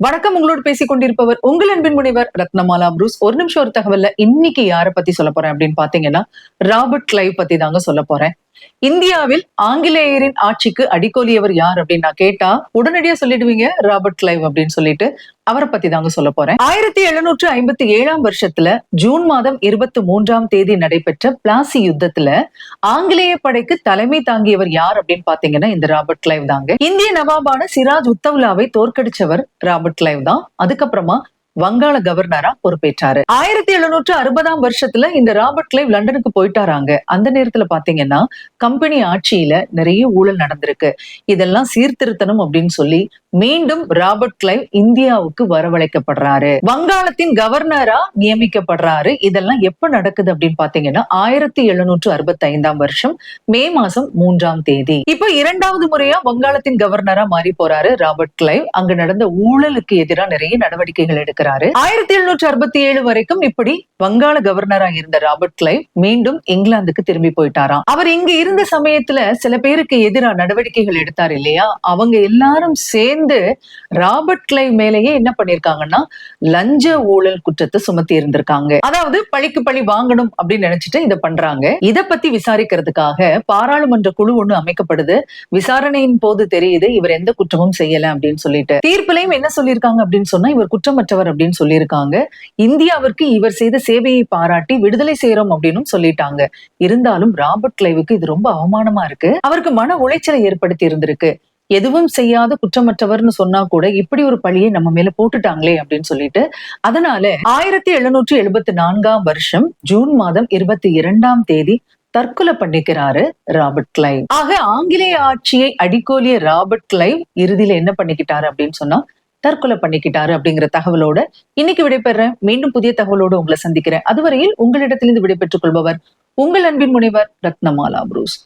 வணக்கம். உங்களோடு பேசிக் கொண்டிருப்பவர் உங்கள் அன்பின் முனைவர் ரத்னமாலா புரூஸ். ஒரு நிமிஷம் ஒரு தகவல்ல இன்னைக்கு யாரை பத்தி சொல்ல போறேன் அப்படின்னு பாத்தீங்கன்னா, ராபர்ட் கிளைவ் பத்தி தாங்க சொல்ல போறேன். இந்தியாவில் ஆங்கிலேயரின் ஆட்சிக்கு அடிக்கோலியவர் யார் அப்படின்னு நான் கேட்டா உடனடியா சொல்லிடுவீங்க ராபர்ட் கிளைவ் அப்படின்னு சொல்லிட்டு. அவரை பத்தி தாங்க சொல்ல போறேன். 1757 வருஷத்துல ஜூன் மாதம் 23 நடைபெற்ற பிளாசி யுத்தத்துல ஆங்கிலேய படைக்கு தலைமை தாங்கியவர் யார் அப்படின்னு பாத்தீங்கன்னா இந்த ராபர்ட் கிளைவ் தாங்க. இந்திய நவாபான சிராஜ் உத்தவ்லாவை தோற்கடிச்சவர் ராபர்ட் கிளைவ் தான். அதுக்கப்புறமா வங்காள கவர்னரா பொறுப்பேற்றாரு. 1760 வருஷத்துல இந்த ராபர்ட் கிளைவ் லண்டனுக்கு போயிட்டாராங்க. அந்த நேரத்துல பாத்தீங்கன்னா கம்பெனி ஆட்சியில நிறைய ஊழல் நடந்திருக்கு. இதெல்லாம் சீர்திருத்தணும் அப்படின்னு சொல்லி மீண்டும் ராபர்ட் கிளைவ் இந்தியாவுக்கு வரவழைக்கப்படுறாரு. வங்காளத்தின் கவர்னரா நியமிக்கப்படுறாரு. இதெல்லாம் எப்ப நடக்குது அப்படின்னு பாத்தீங்கன்னா 1765 வருஷம் மே மாசம் 3 இப்ப இரண்டாவது முறையா வங்காளத்தின் கவர்னரா மாறி போறாரு ராபர்ட் கிளைவ். அங்க நடந்த ஊழலுக்கு எதிராக நிறைய நடவடிக்கைகள் எடுக்கிறாரு. 1767 வரைக்கும் இப்படி வங்காள கவர்னரா இருந்த ராபர்ட் கிளைவ் மீண்டும் இங்கிலாந்துக்கு திரும்பி போயிட்டாராம். அவர் இங்க இருந்த சமயத்துல சில பேருக்கு எதிராக நடவடிக்கைகள் எடுத்தார் இல்லையா, அவங்க எல்லாரும் சேர்ந்து ராபர்ட் கிளைவ் மேலேயே என்ன பண்ணிருக்காங்கன்னா லஞ்ச ஊழல் குற்றத்தை சுமத்தி இருந்திருக்காங்க. அதாவது பழிக்கு பழி வாங்கணும் அப்படின்னு நினைச்சிட்டு இதை பண்றாங்க. இத பத்தி விசாரிக்கிறதுக்காக பாராளுமன்ற குழு ஒண்ணு அமைக்கப்படுது. விசாரணையின் போது தெரியுது இவர் எந்த குற்றமும் செய்யல அப்படின்னு சொல்லிட்டு. தீர்ப்பிலையும் என்ன சொல்லியிருக்காங்க அப்படின்னு சொன்னா இவர் குற்றமற்றவர் அப்படின்னு சொல்லியிருக்காங்க. இந்தியாவிற்கு இவர் செய்த சேவையை பாராட்டி விடுதலை செய்யறோம் அப்படின்னு சொல்லிட்டாங்க. இருந்தாலும் ராபர்ட் கிளைவுக்கு இது ரொம்ப அவமானமா இருக்கு. அவருக்கு மன உளைச்சலை ஏற்படுத்தி இருந்திருக்கு. எதுவும் செய்யாத குற்றமற்றவர்னு சொன்னா கூட இப்படி ஒரு பழியை நம்ம மேல போட்டுட்டாங்களே அப்படின்னு சொல்லிட்டு. அதனால 1774 வருஷம் ஜூன் மாதம் 22 தற்கொலை பண்ணிக்கிறாரு ராபர்ட் கிளைவ். ஆக ஆங்கிலேய ஆட்சியை அடிக்கோலிய ராபர்ட் கிளைவ் இறுதியில என்ன பண்ணிக்கிட்டாரு அப்படின்னு சொன்னா தற்கொலை பண்ணிக்கிட்டாரு அப்படிங்கிற தகவலோட இன்னைக்கு விடைபெறேன். மீண்டும் புதிய தகவலோடு உங்களை சந்திக்கிறேன். அதுவரையில் உங்களிடத்திலிருந்து விடைபெற்றுக் கொள்பவர் உங்கள் அன்பின் முனைவர் ரத்னமாலா புரூஸ்.